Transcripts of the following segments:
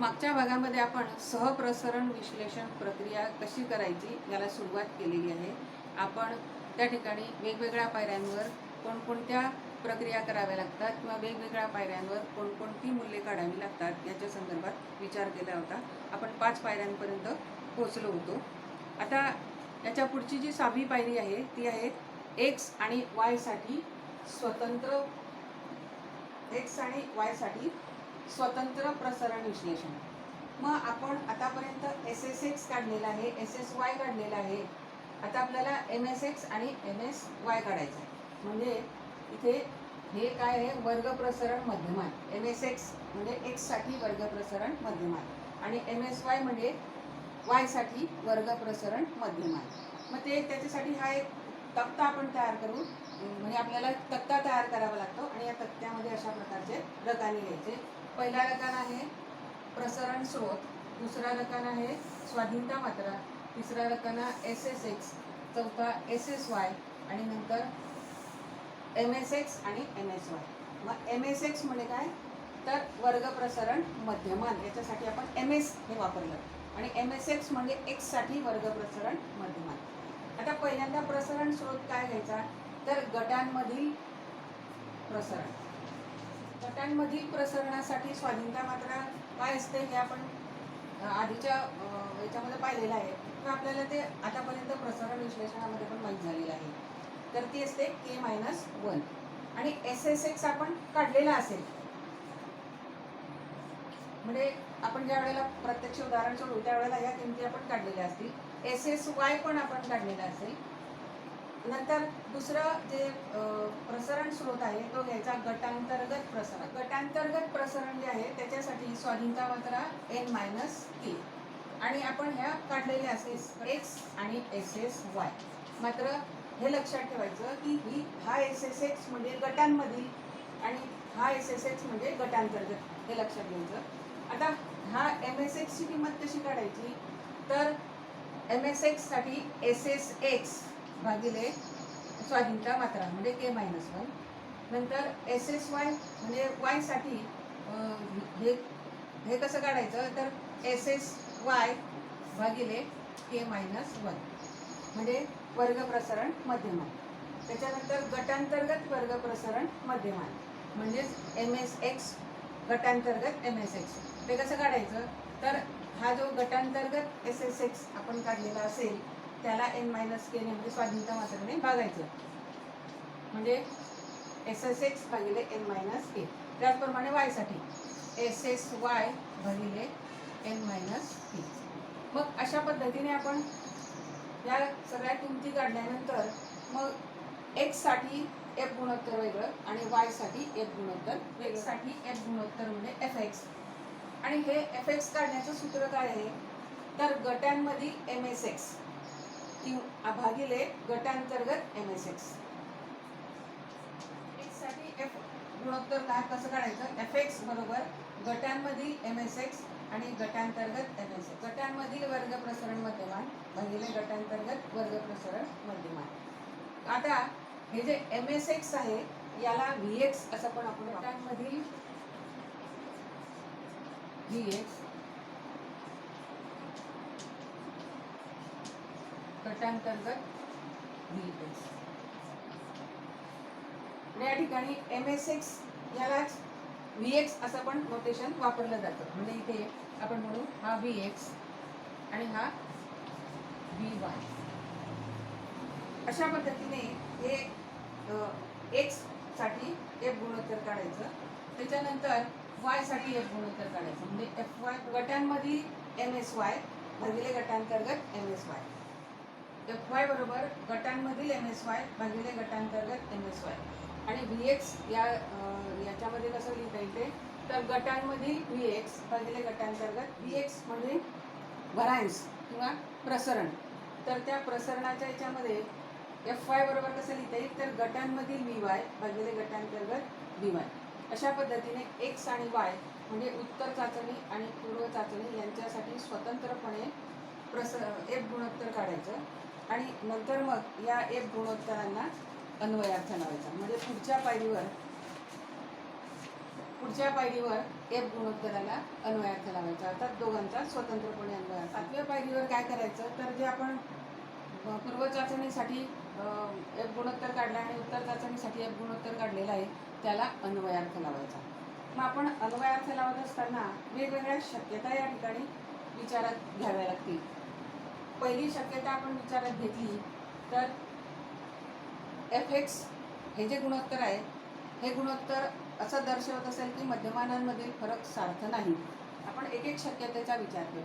मागच्या भागामध्ये आपण सहप्रसरण विश्लेषण प्रक्रिया कशी करायची याला सुरुवात केलेली आहे. आपण त्या ठिकाणी वेगवेगळ्या पायऱ्यांवर कोणकोणत्या प्रक्रिया कराव्या लागतात किंवा वेगवेगळ्या पायऱ्यांवर कोणकोणती मूल्ये काढावी लागतात याच्या संदर्भात विचार केला होता. आपण 5 पायऱ्यांपर्यंत पोहोचलो होतो. आता याच्या पुढची जी 6वी पायरी आहे ती आहे एक्स आणि वाय साठी स्वतंत्र स्वतंत्र प्रसरण विश्लेषण. मग आपण आतापर्यंत एस एस एक्स काढलेला आहे, एस एस वाय काढलेला आहे. आता आपल्याला एम एस एक्स आणि एम एस वाय काढायचं आहे. म्हणजे इथे हे काय आहे, वर्ग प्रसरण मध्यमान. एम एस एक्स म्हणजे एक्स साठी वर्ग प्रसरण मध्यमान आणि एम एस वाय म्हणजे वाय साठी वर्ग प्रसरण मध्यमान. मग ते त्याच्यासाठी हा एक तक्ता आपण तयार करू. म्हणजे आपल्याला तक्ता तयार करावा लागतो आणि या तक्त्यामध्ये अशा प्रकारचे रकाने घ्यायचे. पहिला रकाना आहे प्रसरण स्रोत, दुसरा रकाना आहे स्वाधीनता मात्रा, तिसरा रकाना एस एस एक्स, चौथा एस एस वाय आणि नंतर एम एस एक्स आणि एम एस वाय. मग एम एस एक्स म्हणजे काय तर वर्ग प्रसरण मध्यमान. याच्यासाठी आपण एम एस हे वापरलं आणि एम एस एक्स म्हणजे एक्स साठी वर्ग प्रसरण मध्यमान. आता पहिल्यांदा प्रसरण स्रोत काय घ्यायचा तर गटांमधील प्रसरण. गटांमधील प्रसरणासाठी स्वाधीनता मात्रा काय असते हे आपण आधीच्या याच्यामध्ये पाहिलेलं आहे तर आपल्याला ते आतापर्यंत प्रसरण विश्लेषणामध्ये पण माहीत झालेलं आहे. तर ती असते K-1 आणि एस एस एक्स आपण काढलेला असेल. म्हणजे आपण ज्या वेळेला प्रत्यक्ष उदाहरण सोडू त्यावेळेला या किमती आपण काढलेल्या असतील. एस एस वाय पण आपण काढलेला असेल. नंतर दुसरं जे प्रसरण स्रोत आहे तो घ्यायचा गटांतर्गत प्रसरण. गटांतर्गत प्रसरण जे आहे त्याच्यासाठी स्वाधीनता मात्रा N-K आणि आपण ह्या काढलेल्या असेल एक्स आणि एस एस वाय. मात्र हे लक्षात ठेवायचं की हा एस एस एक्स म्हणजे गटांमधील आणि हा एस एस एक्स म्हणजे गटांतर्गत, हे लक्षात घ्यायचं. आता हा एम एस एक्सची किंमत कशी काढायची तर एम एस एक्स साठी एस एस एक्स भागिले स्वाधीनता मात्रा म्हणजे K-1. नंतर एस एस वाय म्हणजे वाय साठी हे कसं काढायचं तर एस एस वाय भागिले K-1 म्हणजे वर्ग प्रसरण मध्यमान. त्याच्यानंतर गटांतर्गत वर्ग प्रसरण मध्यमान म्हणजेच एम एस एक्स गटांतर्गत एम एस एक्स. ते कसं काढायचं तर हा जो गटांतर्गत एस एस एक्स आपण काढलेला असेल त्याला N-K ने म्हणजे स्वाधीनता मात्रेने भागायचं म्हणजे एस एस एक्स भागिले N-K. त्याचप्रमाणे वाय साठी एस एस वाय भागिले N-K. मग अशा पद्धतीने आपण या सगळ्या किमती काढल्यानंतर मग एक्स साठी एफ गुणोत्तर वेगळं आणि वाय साठी एफ गुणोत्तर वेगळं. साठी एफ गुणोत्तर म्हणजे एफ एक्स आणि हे एफ एक्स काढण्याचं सूत्र काय आहे तर गटांमधील एम एस एक्स भागिले गटांतर्गत एम एस एक्स. एक्स साठी एफ गुणोत्तर काय कसं काढायचं एफ एक्स बरोबर गटांमधील एम एस एक्स आणि गटांतर्गत एम एस एक्स. गटांमधील वर्ग प्रसरण मध्यमान भागिले गटांतर्गत वर्ग प्रसरण मध्यमान. आता हे जे एम एस एक्स आहे याला व्ही एक्स असं पण आपण गटांमधील व्ही एक्स गटांतर्गत व्ही एक्स. या ठिकाणी एम एस एक्स यालाच व्ही एक्स असं पण नोटेशन वापरलं जातं. म्हणजे इथे आपण म्हणू हा व्ही एक्स आणि हा व्ही वाय. अशा पद्धतीने हे एक्स साठी एफ गुणोत्तर काढायचं. त्याच्यानंतर वाय साठी एफ गुणोत्तर काढायचं म्हणजे एफ वाय गटांमधील एम एस वाय भागिले गटांतर्गत M S Y. F Y बरोबर गटांमधील एम एस वाय भागिले गटांतर्गत एम एस वाय आणि व्ही एक्स याच्यामध्ये कसं लिहिता येते तर गटांमधील व्ही एक्स भागिले गटांतर्गत. व्ही एक्स म्हणजे व्हरायन्स किंवा प्रसरण. तर त्या प्रसरणाच्या याच्यामध्ये एफ वाय बरोबर कसं लिहिता येईल तर गटांमधील व्ही वाय भागिले गटांतर्गत व्ही वाय. अशा पद्धतीने एक्स आणि वाय म्हणजे उत्तर चाचणी आणि पूर्व चाचणी यांच्यासाठी स्वतंत्रपणे एफ गुणोत्तर काढायचं आणि नंतर मग या एफ गुणोत्तरांना अन्वयार्थ लावायचा. म्हणजे पुढच्या पायरीवर पुढच्या पायरीवर एफ गुणोत्तराला अन्वयार्थ लावायचा, अर्थात दोघांचा स्वतंत्रपणे अन्वयार्थ. 7व्या पायरीवर काय करायचं तर जे आपण पूर्व चाचणीसाठी एफ गुणोत्तर काढला आणि उत्तर चाचणीसाठी एफ गुणोत्तर काढलेला आहे त्याला अन्वयार्थ लावायचा. मग आपण अन्वयार्थ लावत असताना वेगवेगळ्या शक्यता या ठिकाणी विचारात घ्याव्या लागतील. पहिली शक्यता आपण विचारात घेतली तर एफ एक्स हे जे गुणोत्तर आहे हे गुणोत्तर असं दर्शवत असेल की मध्यमानांमधील फरक सार्थ नाही. आपण एक एक शक्यतेचा विचार करू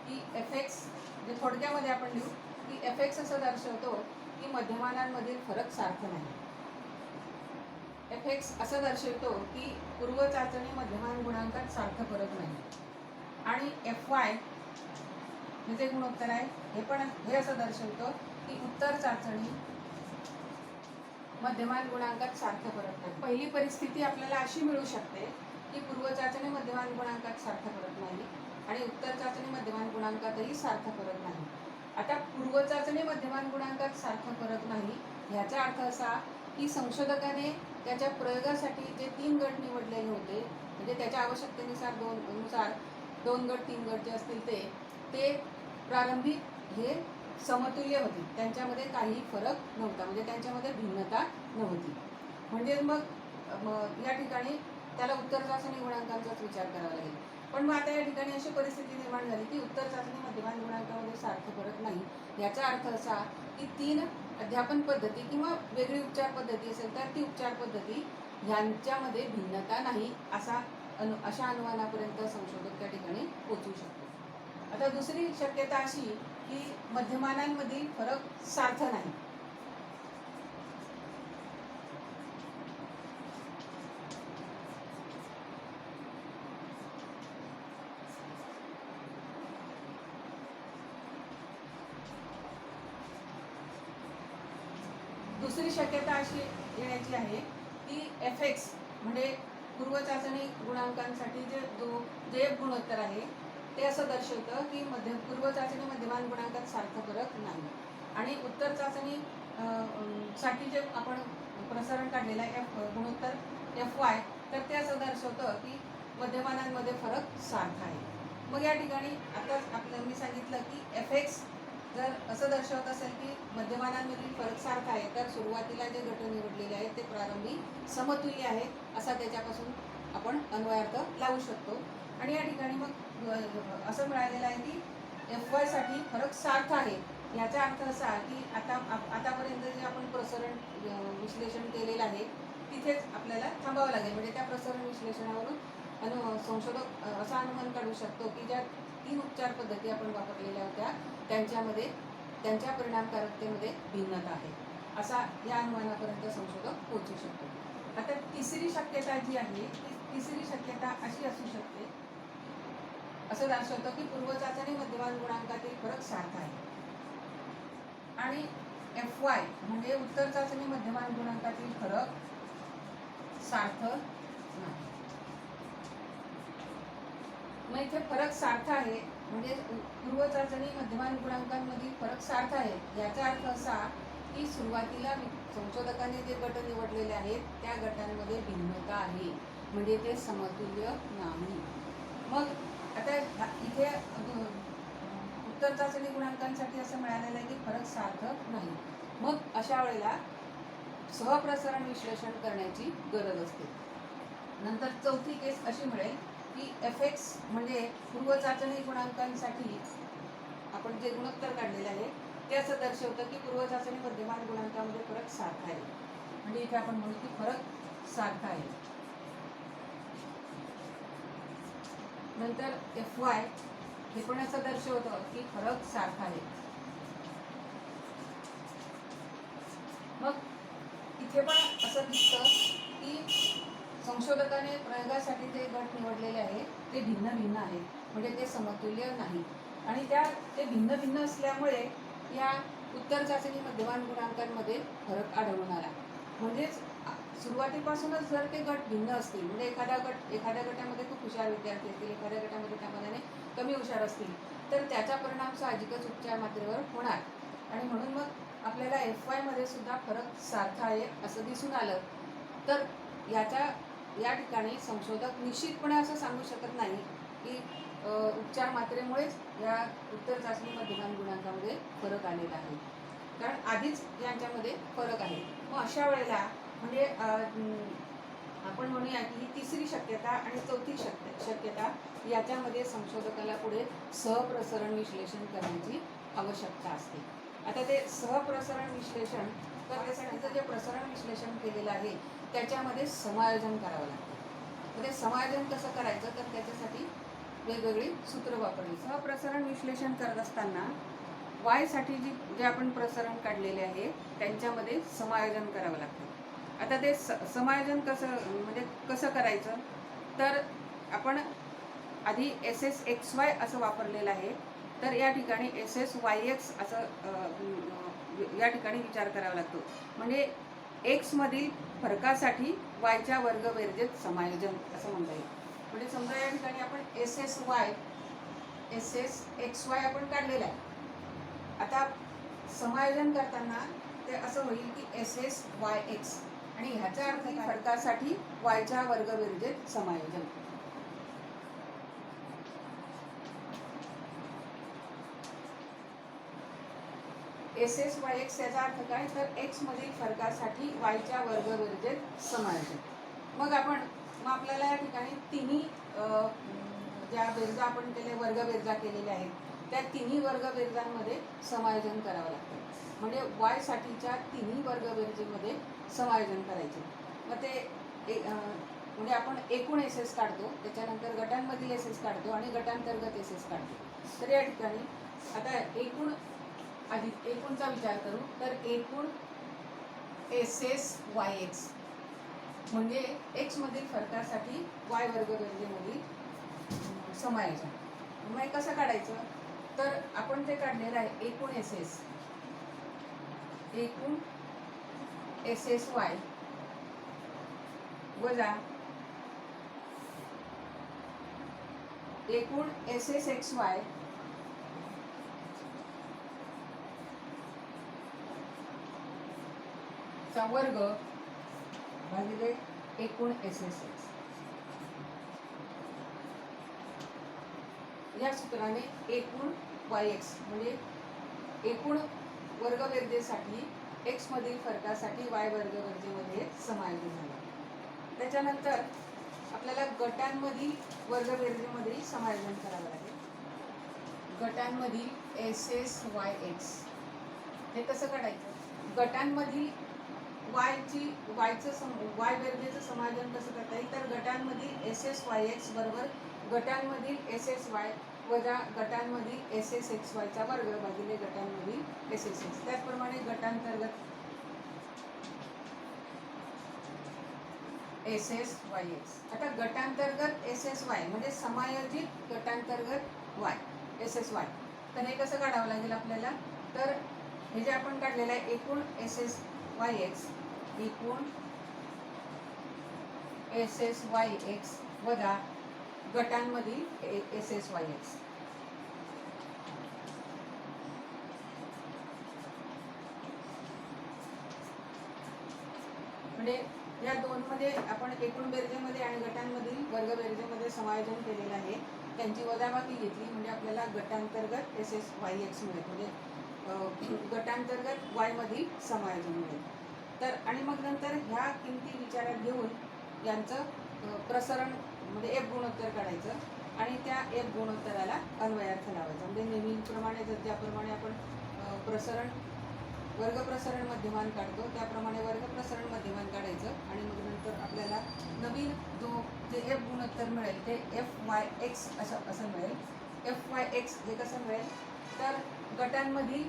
की एफ एक्स जे थोडक्यामध्ये आपण लिहू की एफ एक्स असं दर्शवतो की मध्यमानांमधील फरक सार्थ नाही. एफ एक्स असं दर्शवतो की पूर्व चाचणी मध्यमान गुणांकात सार्थ फरक नाही. आणि एफ वाय हे जे गुणोत्तर आहे हे असं दर्शवतो की उत्तर चाचणी मध्यमान गुणांकात सार्थ फरक नाही. पहिली परिस्थिती आपल्याला अशी मिळू शकते की पूर्व चाचणी मध्यमान गुणांकात सार्थ फरक नाही आणि उत्तर चाचणी मध्यमान गुणांकातही सार्थ फरक नाही. आता पूर्व चाचणी मध्यमान गुणांकात सार्थ फरक नाही याचा अर्थ असा की संशोधकाने त्याच्या प्रयोगासाठी जे 3 गट निवडलेले होते म्हणजे त्याच्या आवश्यकतेनुसार दोन गट 3 गट जे असतील ते प्रारंभी हे समतुल्य होते, त्यांच्यामध्ये काही फरक नव्हता म्हणजे त्यांच्यामध्ये भिन्नता नव्हती. म्हणजे मग या ठिकाणी त्याला उत्तर चाचणी गुणांकांचाच विचार करावा लागेल. पण मग आता या ठिकाणी अशी परिस्थिती निर्माण झाली की उत्तर चाचणी मध्यमान गुणांकामध्ये सार्थ फरक नाही याचा अर्थ असा की 3 अध्यापन पद्धती किंवा वेगळी उपचार पद्धती असेल तर ती उपचार पद्धती यांच्यामध्ये भिन्नता नाही अशा अनुमानापर्यंत संशोधक त्या ठिकाणी पोहोचू शकतो. आता दुसरी शक्यता अशी की मध्यमानांमधील फरक सार्थ नाही. दुसरी शक्यता अशी येण्याची आहे की एफ एक्स म्हणजे पूर्व चाचणी गुणांकांसाठी जे गुणोत्तर आहे ते असं दर्शवतं की पूर्व चाचणी मध्यमान गुणांकात सार्थ फरक नाही आणि उत्तर चाचणी साठी जे आपण प्रसारण काढलेलं आहे गुणोत्तर एफ वाय तर ते असं दर्शवतं की मध्यमानांमध्ये फरक सार्थ आहे. मग या ठिकाणी आता मी सांगितलं की एफ एक्स जर असं दर्शवत असेल की मध्यमानांमधील फरक सार्थ आहे तर सुरुवातीला जे गट निवडलेले आहेत ते प्रारंभी समतुल्य आहेत असा त्याच्यापासून आपण अन्वयार्थ लावू शकतो. आणि या ठिकाणी मग असं मिळालेलं आहे की एफ वाय साठी फरक सार्थ आहे. याचा अर्थ असा की आतापर्यंत जे आपण प्रसरण विश्लेषण केलेलं आहे तिथेच आपल्याला थांबावं लागेल. म्हणजे त्या प्रसरण विश्लेषणावरून संशोधक असा अनुमान काढू शकतो की ज्या 3 उपचार पद्धती आपण वापरलेल्या होत्या त्यांच्यामध्ये त्यांच्या परिणामकारकतेमध्ये भिन्नता आहे असा या अनुमानापर्यंत संशोधक पोहोचू शकतो. आता तिसरी शक्यता जी आहे ती तिसरी शक्यता अशी असू शकते असं दर्शवतं की पूर्व चाचणी मध्यमान गुणांकातील फरक सार्थ आहे आणि एफ वाय म्हणजे उत्तर चाचणी मध्यमान गुणांकातील फरक सार्थ नाही. मग इथे फरक सार्थ आहे म्हणजे पूर्व चाचणी मध्यमान गुणांकांमधील फरक सार्थ आहे याचा अर्थ असा की सुरुवातीला संशोधकांनी जे गट निवडलेले आहेत त्या गटांमध्ये भिन्नता आहे म्हणजे ते समतुल्य नाही. मग आता इथे उत्तर चाचणी गुणांकांसाठी असं मिळालेलं आहे की फरक सार्थ नाही. मग अशा वेळेला सहप्रसारण विश्लेषण करण्याची गरज असते. नंतर चौथी केस अशी मिळेल की एफ एक्स म्हणजे पूर्व चाचणी गुणांकांसाठी आपण जे गुणोत्तर काढलेले आहे ते असं दर्शवतं की पूर्व चाचणी मध्यमान गुणांकामध्ये फरक सार्थ आहे. म्हणजे इथे आपण म्हणू की फरक सार्थ आहे. नंतर एफ वाय हे पण असं दर्शवतं की फरक सार्थ आहे. मग इथे पण असं दिसतं की संशोधकाने प्रयोगासाठी जे गट निवडलेले आहेत ते भिन्न भिन्न आहेत म्हणजे ते समतुल्य नाही आणि ते भिन्न भिन्न असल्यामुळे या उत्तर चाचणी मध्यमान गुणांकांमध्ये फरक आढळून आला. म्हणजेच सुरुवातीपासूनच जर ते गट भिन्न असतील म्हणजे एखाद्या गटामध्ये खूप हुशार विद्यार्थी असतील एखाद्या गटामध्ये त्यामध्ये कमी हुशार असतील तर त्याचा परिणाम साहजिकच उपचार मात्रेवर होणार आणि म्हणून मग आपल्याला एफ वाय मध्ये सुद्धा फरक सार्थ आहे असं दिसून आलं तर या ठिकाणी संशोधक निश्चितपणे असं सांगू शकत नाही की उपचार मात्रेमुळेच या उत्तर चाचणी मध्यमान गुणांकामध्ये फरक आलेला आहे, कारण आधीच यांच्यामध्ये फरक आहे. मग अशा वेळेला म्हणजे आपण म्हणूया की ही तिसरी शक्यता आणि चौथी शक्यता याच्यामध्ये संशोधकाला पुढे सहप्रसरण विश्लेषण करण्याची आवश्यकता असते. आता ते सहप्रसरण विश्लेषण करण्यासाठीचं जे प्रसरण विश्लेषण केलेलं आहे त्याच्यामध्ये समायोजन करावं लागतं. ते समायोजन कसं करायचं तर त्याच्यासाठी वेगवेगळी सूत्र वापरली. सहप्रसरण विश्लेषण करत असताना वायसाठी जे आपण प्रसरण काढलेले आहे त्यांच्यामध्ये समायोजन करावं लागतं. आता ते समायोजन कसं करायचं तर आपण आधी SSXY असं वापरलेलं आहे, तर या ठिकाणी SSYX असं या ठिकाणी विचार करावा लागतो. म्हणजे एक्स मधील फरकासाठी वायच्या वर्गबेरजेत समायोजन असं म्हणता येईल. म्हणजे समजा या ठिकाणी आपण SSXY आपण काढलेलं आहे. आता समायोजन करताना ते असं होईल की SSYX आणि ह्याचा अर्थ फरकासाठी वायच्या वर्गबेरजेत समायोजन. SSYX याचा अर्थ काय तर एक्स मधील फरकासाठी वायच्या वर्गबेरजेत समायोजन. मग आपल्याला या ठिकाणी तिन्ही ज्या बेरजा आपण वर्गबेरजा केलेल्या आहेत त्या तिन्ही वर्गबेरजांमध्ये समायोजन करावं लागतं. म्हणजे वाय साठीच्या तिन्ही वर्गबेरजेमध्ये समायोजन करायचे. मग ते म्हणजे आपण एकूण SS काढतो, त्याच्यानंतर गटांमधील SS काढतो आणि गटांतर्गत SS काढतो. तर या ठिकाणी आता एकूणचा विचार करू तर एकूण SSYX म्हणजे एक्स मधील फरकासाठी वाय वर्गबेरजेमधील समायोजन. मग हे कसं काढायचं तर आपण ते काढलेलं आहे एकूण SSY वजा एकूण SSXY चा वर्ग भागिले एकूण SSX. या सूत्राने एकूण YX म्हणजे एकूण वर्गबेरजेसाठी एक्स मधील फरकासाठी वाय वर्गबेरजेमध्ये समायोजन झालं. त्याच्यानंतर आपल्याला गटांमधील वर्गबेरजेमध्ये समायोजन करावं लागेल. गटांमधील SSYX हे कसं काढायचं? गटांमधील वाय बेरजेचं समायोजन कसं करता येईल तर गटांमधील SSYX बरोबर गटांमधील SSY वजा गटांमधील SSXY चा वर्ग भागिले गटांमधील SSX. त्याचप्रमाणे गटांतर्गत SSYX. आता गटांतर्गत SSY म्हणजे समायोजित गटांतर्गत Y SSY. तर हे कसं काढावं लागेल आपल्याला तर हे जे आपण काढलेलं आहे एकूण SSYX एकूण SSYX वजा गटांमधील SSYX. म्हणजे या दोनमध्ये आपण एकूण बेरजेमध्ये आणि गटांमधील वर्गबेरजेमध्ये समायोजन केलेलं आहे, त्यांची वजाबाकी घेतली म्हणजे आपल्याला गटांतर्गत SSYX मिळेल. म्हणजे गटांतर्गत Y मधील समायोजन मिळेल. तर आणि मग नंतर ह्या किमती विचारात घेऊन यांचं प्रसरण म्हणजे F गुणोत्तर काढायचं आणि त्या F गुणोत्तराला अन्वयार्थ लावायचा. म्हणजे नेहमीप्रमाणे ज्याप्रमाणे आपण वर्गप्रसरण मध्यमान काढतो त्याप्रमाणे वर्गप्रसरण मध्यमान काढायचं आणि मग नंतर आपल्याला नवीन जे F गुणोत्तर मिळेल ते FYX असं मिळेल. FYX हे कसं मिळेल तर गटांमधील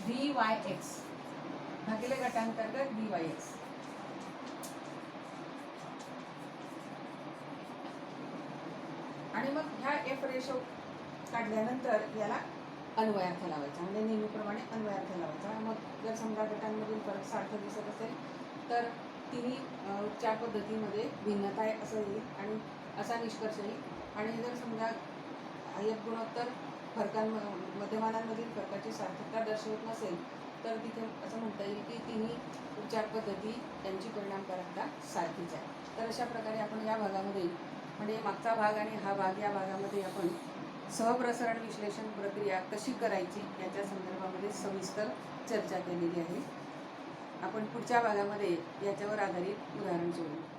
VYX भागिले गटांतर्गत VYX. आणि मग ह्या F रेशो काढल्यानंतर याला अन्वयार्थ लावायचा. म्हणजे नेहमीप्रमाणे अन्वयार्थ लावायचा. मग जर समजा गटांमधील फरक सारखं दिसत असेल तर तिन्ही उपचार पद्धतीमध्ये भिन्नता आहे असं येईल आणि असा निष्कर्ष येईल. आणि जर समजा F गुणोत्तर मध्यमानांमधील फरकाची सार्थकता दर्शवत नसेल तर तिथे असं म्हणता येईल की तिन्ही उपचार उपचार पद्धती यांची परिणामकारकता सारखीच आहे. तर अशा प्रकारे आपण या भागामध्ये म्हणजे मागचा भाग आणि हा भाग या भागामध्ये आपण सहप्रसारण विश्लेषण प्रक्रिया कशी करायची याच्या संदर्भामध्ये सविस्तर चर्चा केलेली आहे. आपण पुढच्या भागामध्ये याच्यावर आधारित उदाहरण सोडवू.